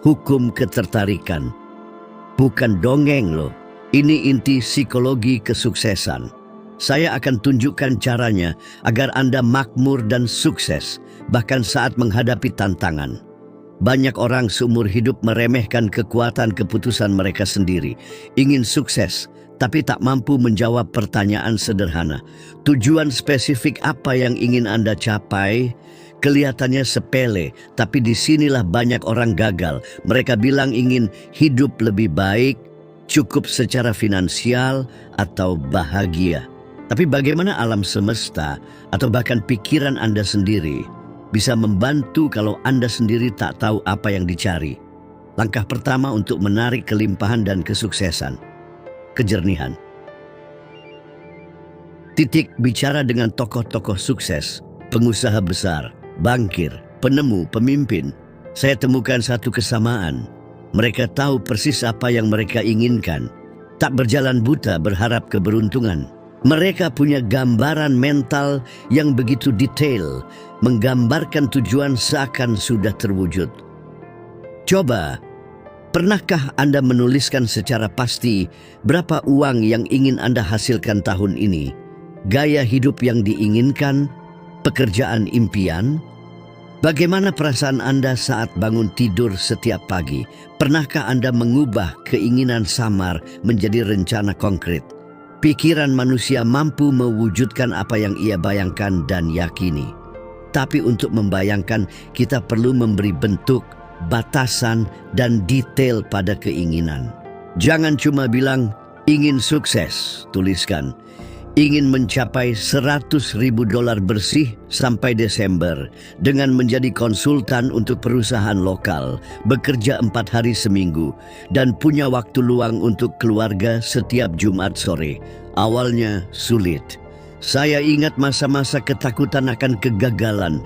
hukum ketertarikan. Bukan dongeng loh, ini inti psikologi kesuksesan. Saya akan tunjukkan caranya agar Anda makmur dan sukses, bahkan saat menghadapi tantangan. Banyak orang seumur hidup meremehkan kekuatan keputusan mereka sendiri. Ingin sukses, tapi tak mampu menjawab pertanyaan sederhana. Tujuan spesifik apa yang ingin Anda capai? Kelihatannya sepele, tapi disinilah banyak orang gagal. Mereka bilang ingin hidup lebih baik, cukup secara finansial, atau bahagia. Tapi bagaimana alam semesta atau bahkan pikiran Anda sendiri bisa membantu kalau Anda sendiri tak tahu apa yang dicari? Langkah pertama untuk menarik kelimpahan dan kesuksesan: kejernihan. Bicara dengan tokoh-tokoh sukses, pengusaha besar, bankir, penemu, pemimpin. Saya temukan satu kesamaan. Mereka tahu persis apa yang mereka inginkan. Tak berjalan buta berharap keberuntungan. Mereka punya gambaran mental yang begitu detail, menggambarkan tujuan seakan sudah terwujud. Coba, pernahkah Anda menuliskan secara pasti berapa uang yang ingin Anda hasilkan tahun ini? Gaya hidup yang diinginkan? Pekerjaan impian? Bagaimana perasaan Anda saat bangun tidur setiap pagi? Pernahkah Anda mengubah keinginan samar menjadi rencana konkret? Pikiran manusia mampu mewujudkan apa yang ia bayangkan dan yakini. Tapi untuk membayangkan, kita perlu memberi bentuk, batasan, dan detail pada keinginan. Jangan cuma bilang, ingin sukses, tuliskan. Ingin mencapai $100.000 bersih sampai Desember dengan menjadi konsultan untuk perusahaan lokal, bekerja 4 hari seminggu, dan punya waktu luang untuk keluarga setiap Jumat sore. Awalnya sulit. Saya ingat masa-masa ketakutan akan kegagalan,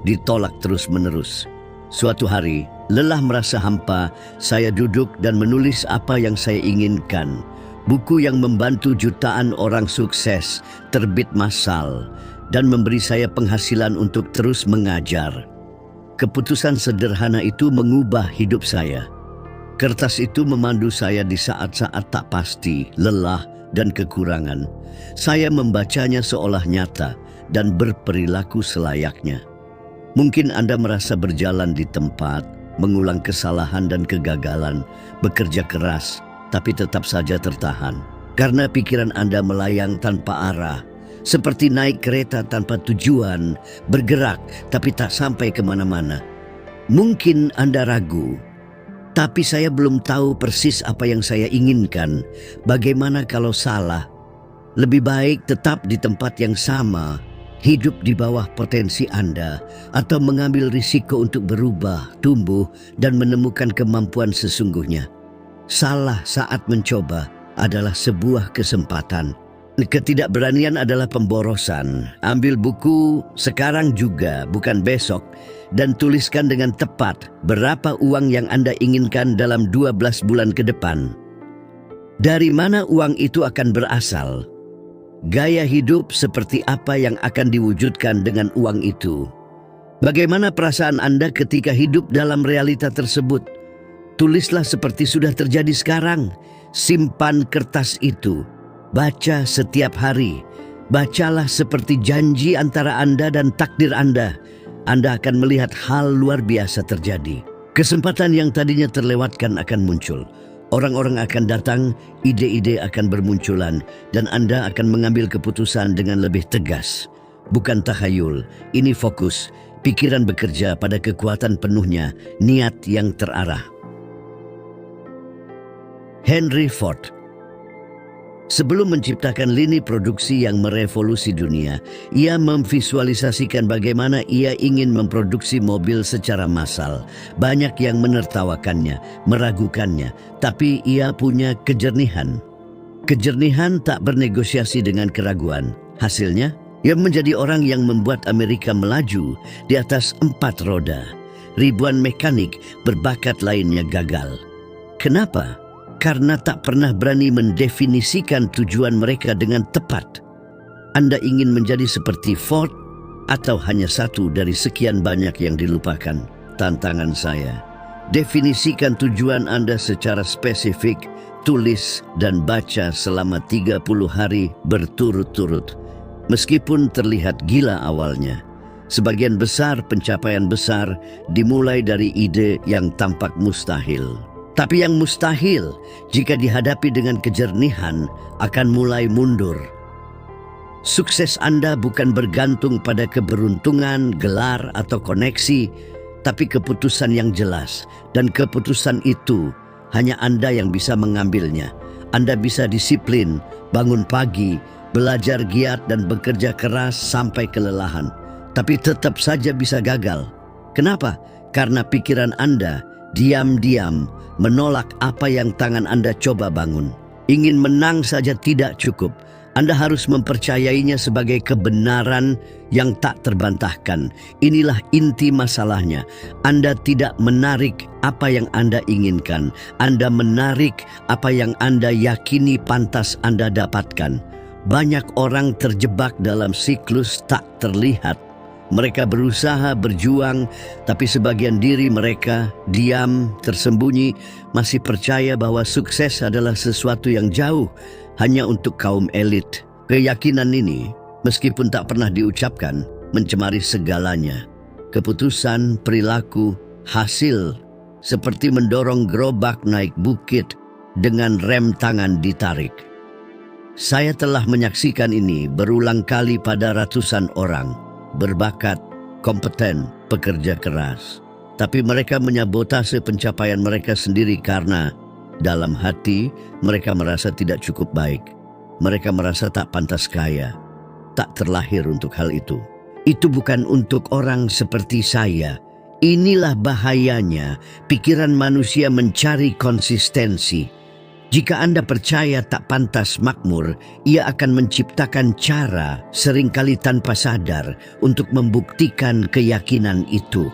ditolak terus-menerus. Suatu hari, lelah merasa hampa, saya duduk dan menulis apa yang saya inginkan. Buku yang membantu jutaan orang sukses, terbit massal, dan memberi saya penghasilan untuk terus mengajar. Keputusan sederhana itu mengubah hidup saya. Kertas itu memandu saya di saat-saat tak pasti, lelah, dan kekurangan. Saya membacanya seolah nyata dan berperilaku selayaknya. Mungkin Anda merasa berjalan di tempat, mengulang kesalahan dan kegagalan, bekerja keras, tapi tetap saja tertahan. Karena pikiran Anda melayang tanpa arah, seperti naik kereta tanpa tujuan, bergerak tapi tak sampai kemana-mana. Mungkin Anda ragu, tapi saya belum tahu persis apa yang saya inginkan. Bagaimana kalau salah? Lebih baik tetap di tempat yang sama, hidup di bawah potensi Anda, atau mengambil risiko untuk berubah, tumbuh, dan menemukan kemampuan sesungguhnya. Salah saat mencoba adalah sebuah kesempatan. Ketidakberanian adalah pemborosan. Ambil buku sekarang juga, bukan besok, dan tuliskan dengan tepat berapa uang yang Anda inginkan dalam 12 bulan ke depan. Dari mana uang itu akan berasal? Gaya hidup seperti apa yang akan diwujudkan dengan uang itu? Bagaimana perasaan Anda ketika hidup dalam realita tersebut? Tulislah seperti sudah terjadi sekarang. Simpan kertas itu. Baca setiap hari. Bacalah seperti janji antara Anda dan takdir Anda. Anda akan melihat hal luar biasa terjadi. Kesempatan yang tadinya terlewatkan akan muncul. Orang-orang akan datang, ide-ide akan bermunculan, dan Anda akan mengambil keputusan dengan lebih tegas. Bukan tahayul, ini fokus. Pikiran bekerja pada kekuatan penuhnya, niat yang terarah. Henry Ford. Sebelum menciptakan lini produksi yang merevolusi dunia, ia memvisualisasikan bagaimana ia ingin memproduksi mobil secara massal. Banyak yang menertawakannya, meragukannya, tapi ia punya kejernihan. Kejernihan tak bernegosiasi dengan keraguan. Hasilnya, ia menjadi orang yang membuat Amerika melaju di atas 4 roda. Ribuan mekanik berbakat lainnya gagal. Kenapa? Karena tak pernah berani mendefinisikan tujuan mereka dengan tepat. Anda ingin menjadi seperti Ford atau hanya satu dari sekian banyak yang dilupakan? Tantangan saya, Definisikan tujuan Anda secara spesifik, tulis dan baca selama 30 hari berturut-turut. Meskipun terlihat gila awalnya, sebagian besar pencapaian besar dimulai dari ide yang tampak mustahil. Tapi yang mustahil, jika dihadapi dengan kejernihan, akan mulai mundur. Sukses Anda bukan bergantung pada keberuntungan, gelar, atau koneksi, tapi keputusan yang jelas. Dan keputusan itu hanya Anda yang bisa mengambilnya. Anda bisa disiplin, bangun pagi, belajar giat dan bekerja keras sampai kelelahan. Tapi tetap saja bisa gagal. Kenapa? Karena pikiran Anda diam-diam menolak apa yang tangan Anda coba bangun. Ingin menang saja tidak cukup. Anda harus mempercayainya sebagai kebenaran yang tak terbantahkan. Inilah inti masalahnya. Anda tidak menarik apa yang Anda inginkan. Anda menarik apa yang Anda yakini pantas Anda dapatkan. Banyak orang terjebak dalam siklus tak terlihat. Mereka berusaha berjuang, tapi sebagian diri mereka diam, tersembunyi, masih percaya bahwa sukses adalah sesuatu yang jauh, hanya untuk kaum elit. Keyakinan ini, meskipun tak pernah diucapkan, mencemari segalanya. Keputusan, perilaku, hasil, seperti mendorong gerobak naik bukit dengan rem tangan ditarik. Saya telah menyaksikan ini berulang kali pada ratusan orang. Berbakat, kompeten, pekerja keras. Tapi mereka menyabotase pencapaian mereka sendiri karena dalam hati mereka merasa tidak cukup baik. Mereka merasa tak pantas kaya, tak terlahir untuk hal itu. Itu bukan untuk orang seperti saya. Inilah bahayanya pikiran manusia mencari konsistensi. Jika Anda percaya tak pantas makmur, ia akan menciptakan cara, seringkali tanpa sadar, untuk membuktikan keyakinan itu.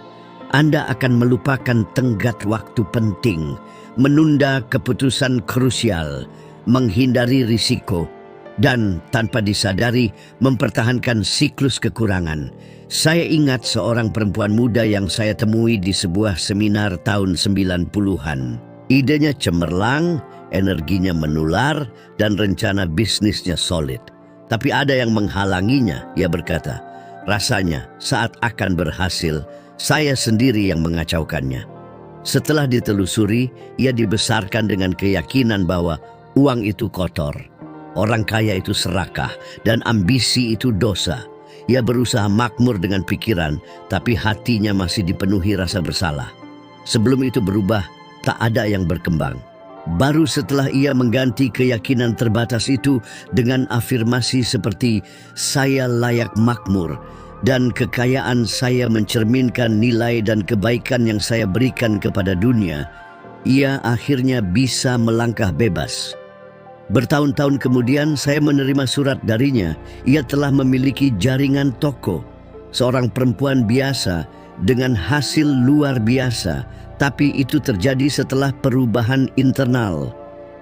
Anda akan melupakan tenggat waktu penting, menunda keputusan krusial, menghindari risiko, dan tanpa disadari mempertahankan siklus kekurangan. Saya ingat seorang perempuan muda yang saya temui di sebuah seminar tahun 90-an. Idenya cemerlang, energinya menular, dan rencana bisnisnya solid. Tapi ada yang menghalanginya. Ia berkata, rasanya saat akan berhasil, saya sendiri yang mengacaukannya. Setelah ditelusuri, ia dibesarkan dengan keyakinan bahwa uang itu kotor, orang kaya itu serakah, dan ambisi itu dosa. Ia berusaha makmur dengan pikiran, tapi hatinya masih dipenuhi rasa bersalah. Sebelum itu berubah, tak ada yang berkembang. Baru setelah ia mengganti keyakinan terbatas itu dengan afirmasi seperti saya layak makmur dan kekayaan saya mencerminkan nilai dan kebaikan yang saya berikan kepada dunia, ia akhirnya bisa melangkah bebas. Bertahun-tahun kemudian saya menerima surat darinya. Ia telah memiliki jaringan toko, seorang perempuan biasa dengan hasil luar biasa. Tapi itu terjadi setelah perubahan internal.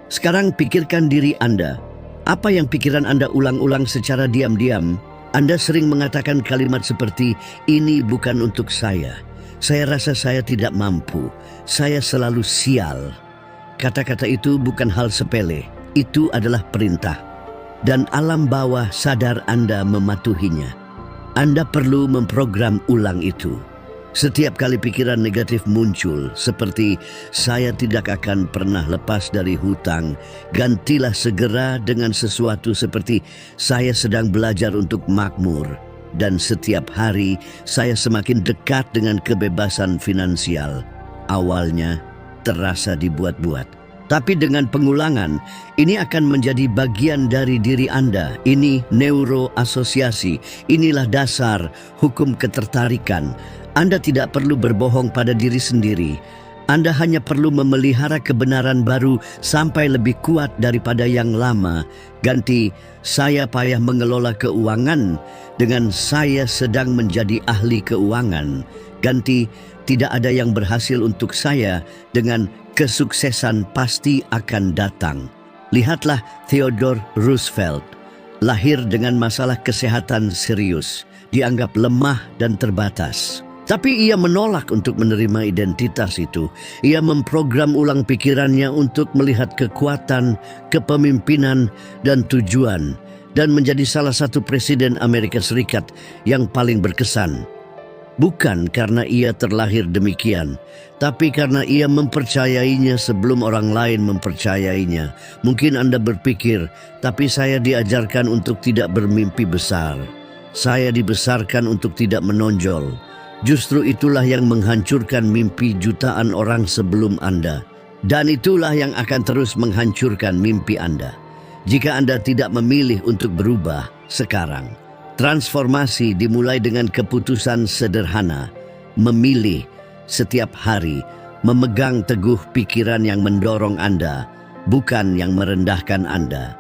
Sekarang pikirkan diri Anda. Apa yang pikiran Anda ulang-ulang secara diam-diam? Anda sering mengatakan kalimat seperti, ini bukan untuk saya. Saya rasa saya tidak mampu. Saya selalu sial. Kata-kata itu bukan hal sepele. Itu adalah perintah. Dan alam bawah sadar Anda mematuhinya. Anda perlu memprogram ulang itu. Setiap kali pikiran negatif muncul, seperti saya tidak akan pernah lepas dari hutang, gantilah segera dengan sesuatu seperti saya sedang belajar untuk makmur. Dan setiap hari saya semakin dekat dengan kebebasan finansial. Awalnya terasa dibuat-buat. Tapi dengan pengulangan, ini akan menjadi bagian dari diri Anda. Ini neuroasosiasi. Inilah dasar hukum ketertarikan. Anda tidak perlu berbohong pada diri sendiri. Anda hanya perlu memelihara kebenaran baru sampai lebih kuat daripada yang lama. Ganti, saya payah mengelola keuangan dengan saya sedang menjadi ahli keuangan. Ganti, tidak ada yang berhasil untuk saya dengan kesuksesan pasti akan datang. Lihatlah Theodore Roosevelt, lahir dengan masalah kesehatan serius, dianggap lemah dan terbatas. Tapi ia menolak untuk menerima identitas itu. Ia memprogram ulang pikirannya untuk melihat kekuatan, kepemimpinan, dan tujuan, dan menjadi salah satu presiden Amerika Serikat yang paling berkesan. Bukan karena ia terlahir demikian, tapi karena ia mempercayainya sebelum orang lain mempercayainya. Mungkin Anda berpikir, tapi saya diajarkan untuk tidak bermimpi besar. Saya dibesarkan untuk tidak menonjol. Justru itulah yang menghancurkan mimpi jutaan orang sebelum Anda. Dan itulah yang akan terus menghancurkan mimpi Anda jika Anda tidak memilih untuk berubah sekarang. Transformasi dimulai dengan keputusan sederhana, memilih setiap hari, memegang teguh pikiran yang mendorong Anda, bukan yang merendahkan Anda.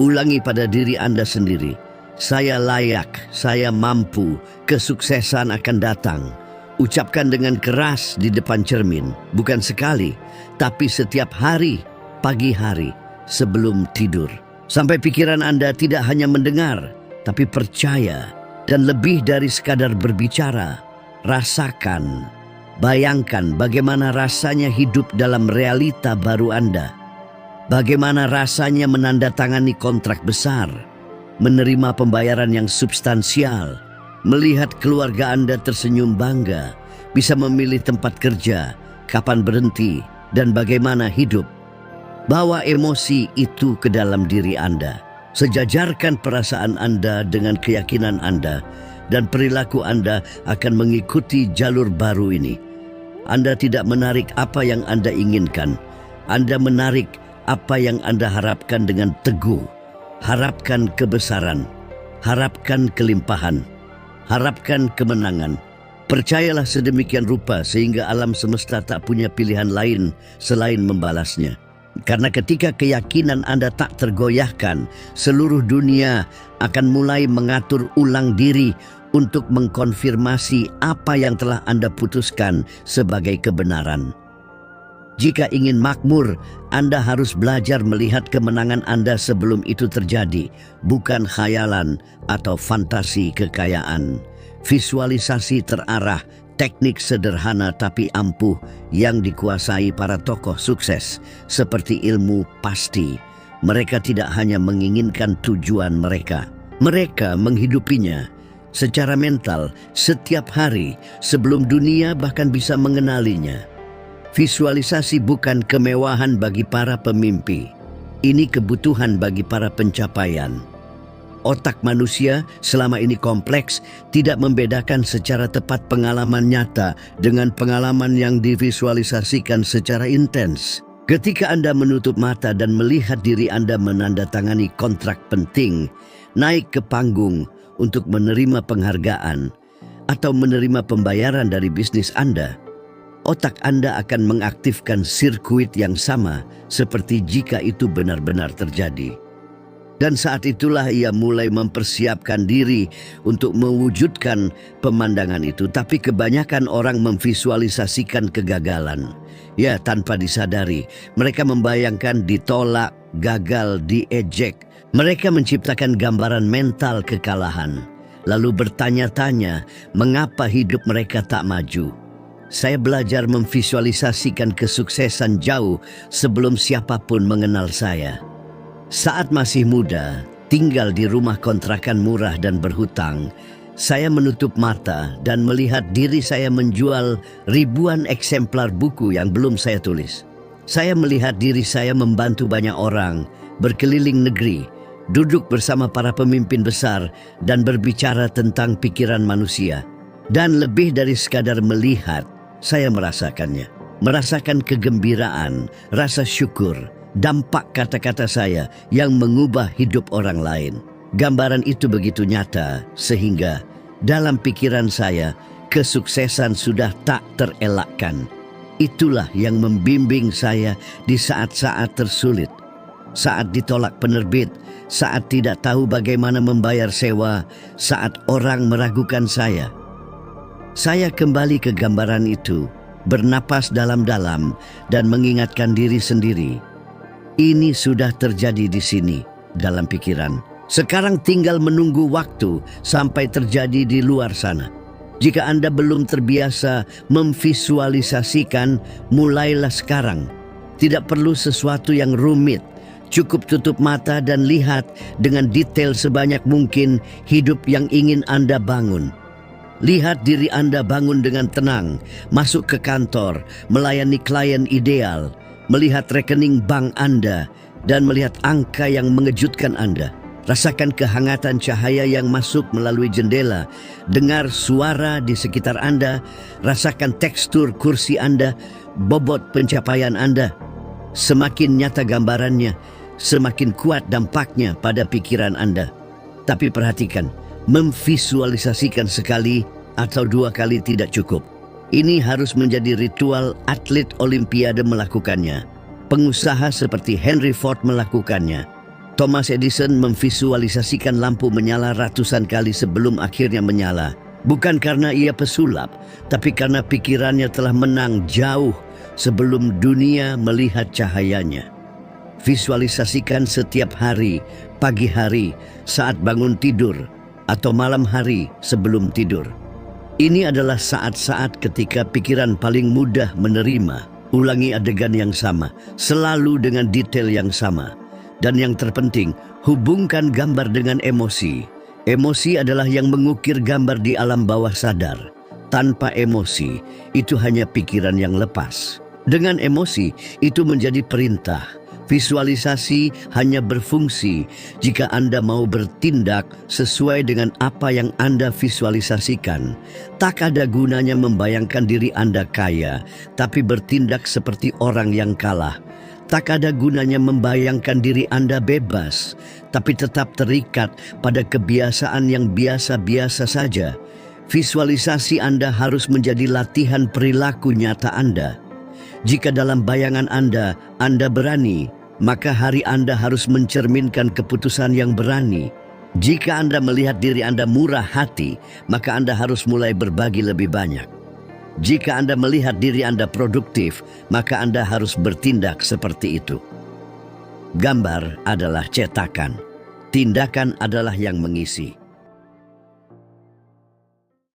Ulangi pada diri Anda sendiri, saya layak, saya mampu, kesuksesan akan datang. Ucapkan dengan keras di depan cermin, bukan sekali, tapi setiap hari, pagi hari, sebelum tidur. Sampai pikiran Anda tidak hanya mendengar, tapi percaya, dan lebih dari sekadar berbicara. Rasakan, bayangkan bagaimana rasanya hidup dalam realita baru Anda. Bagaimana rasanya menandatangani kontrak besar, menerima pembayaran yang substansial, melihat keluarga Anda tersenyum bangga, bisa memilih tempat kerja, kapan berhenti, dan bagaimana hidup. Bawa emosi itu ke dalam diri Anda. Sejajarkan perasaan Anda dengan keyakinan Anda, dan perilaku Anda akan mengikuti jalur baru ini. Anda tidak menarik apa yang Anda inginkan. Anda menarik apa yang Anda harapkan dengan teguh. Harapkan kebesaran, harapkan kelimpahan, harapkan kemenangan. Percayalah sedemikian rupa sehingga alam semesta tak punya pilihan lain selain membalasnya. Karena ketika keyakinan Anda tak tergoyahkan, seluruh dunia akan mulai mengatur ulang diri untuk mengkonfirmasi apa yang telah Anda putuskan sebagai kebenaran. Jika ingin makmur, Anda harus belajar melihat kemenangan Anda sebelum itu terjadi, bukan khayalan atau fantasi kekayaan. Visualisasi terarah, teknik sederhana tapi ampuh yang dikuasai para tokoh sukses seperti ilmu pasti. Mereka tidak hanya menginginkan tujuan mereka, mereka menghidupinya secara mental setiap hari sebelum dunia bahkan bisa mengenalinya. Visualisasi bukan kemewahan bagi para pemimpi. Ini kebutuhan bagi para pencapaian. Otak manusia selama ini kompleks, tidak membedakan secara tepat pengalaman nyata dengan pengalaman yang divisualisasikan secara intens. Ketika Anda menutup mata dan melihat diri Anda menandatangani kontrak penting, naik ke panggung untuk menerima penghargaan, atau menerima pembayaran dari bisnis Anda, otak Anda akan mengaktifkan sirkuit yang sama seperti jika itu benar-benar terjadi. Dan saat itulah ia mulai mempersiapkan diri untuk mewujudkan pemandangan itu. Tapi kebanyakan orang memvisualisasikan kegagalan. Ya, tanpa disadari. Mereka membayangkan ditolak, gagal, diejek. Mereka menciptakan gambaran mental kekalahan. Lalu bertanya-tanya, mengapa hidup mereka tak maju? Saya belajar memvisualisasikan kesuksesan jauh sebelum siapapun mengenal saya. Saat masih muda, tinggal di rumah kontrakan murah dan berhutang, saya menutup mata dan melihat diri saya menjual ribuan eksemplar buku yang belum saya tulis. Saya melihat diri saya membantu banyak orang, berkeliling negeri, duduk bersama para pemimpin besar dan berbicara tentang pikiran manusia. Dan lebih dari sekadar melihat, saya merasakannya. Merasakan kegembiraan, rasa syukur, dampak kata-kata saya yang mengubah hidup orang lain. Gambaran itu begitu nyata sehingga dalam pikiran saya kesuksesan sudah tak terelakkan. Itulah yang membimbing saya di saat-saat tersulit, saat ditolak penerbit, saat tidak tahu bagaimana membayar sewa, saat orang meragukan saya. Saya kembali ke gambaran itu, bernapas dalam-dalam dan mengingatkan diri sendiri. Ini sudah terjadi di sini, dalam pikiran. Sekarang tinggal menunggu waktu sampai terjadi di luar sana. Jika Anda belum terbiasa memvisualisasikan, mulailah sekarang. Tidak perlu sesuatu yang rumit. Cukup tutup mata dan lihat dengan detail sebanyak mungkin hidup yang ingin Anda bangun. Lihat diri Anda bangun dengan tenang, masuk ke kantor, melayani klien ideal, melihat rekening bank Anda, dan melihat angka yang mengejutkan Anda. Rasakan kehangatan cahaya yang masuk melalui jendela, dengar suara di sekitar Anda, rasakan tekstur kursi Anda, bobot pencapaian Anda. Semakin nyata gambarannya, semakin kuat dampaknya pada pikiran Anda. Tapi perhatikan, memvisualisasikan sekali atau 2 kali tidak cukup. Ini harus menjadi ritual atlet olimpiade melakukannya. Pengusaha seperti Henry Ford melakukannya. Thomas Edison memvisualisasikan lampu menyala ratusan kali sebelum akhirnya menyala. Bukan karena ia pesulap, tapi karena pikirannya telah menang jauh sebelum dunia melihat cahayanya. Visualisasikan setiap hari, pagi hari, saat bangun tidur, atau malam hari sebelum tidur. Ini adalah saat-saat ketika pikiran paling mudah menerima. Ulangi adegan yang sama, selalu dengan detail yang sama. Dan yang terpenting, hubungkan gambar dengan emosi. Emosi adalah yang mengukir gambar di alam bawah sadar. Tanpa emosi, itu hanya pikiran yang lepas. Dengan emosi, itu menjadi perintah. Visualisasi hanya berfungsi jika Anda mau bertindak sesuai dengan apa yang Anda visualisasikan. Tak ada gunanya membayangkan diri Anda kaya, tapi bertindak seperti orang yang kalah. Tak ada gunanya membayangkan diri Anda bebas, tapi tetap terikat pada kebiasaan yang biasa-biasa saja. Visualisasi Anda harus menjadi latihan perilaku nyata Anda. Jika dalam bayangan Anda berani, maka hari Anda harus mencerminkan keputusan yang berani. Jika Anda melihat diri Anda murah hati, maka Anda harus mulai berbagi lebih banyak. Jika Anda melihat diri Anda produktif, maka Anda harus bertindak seperti itu. Gambar adalah cetakan, tindakan adalah yang mengisi.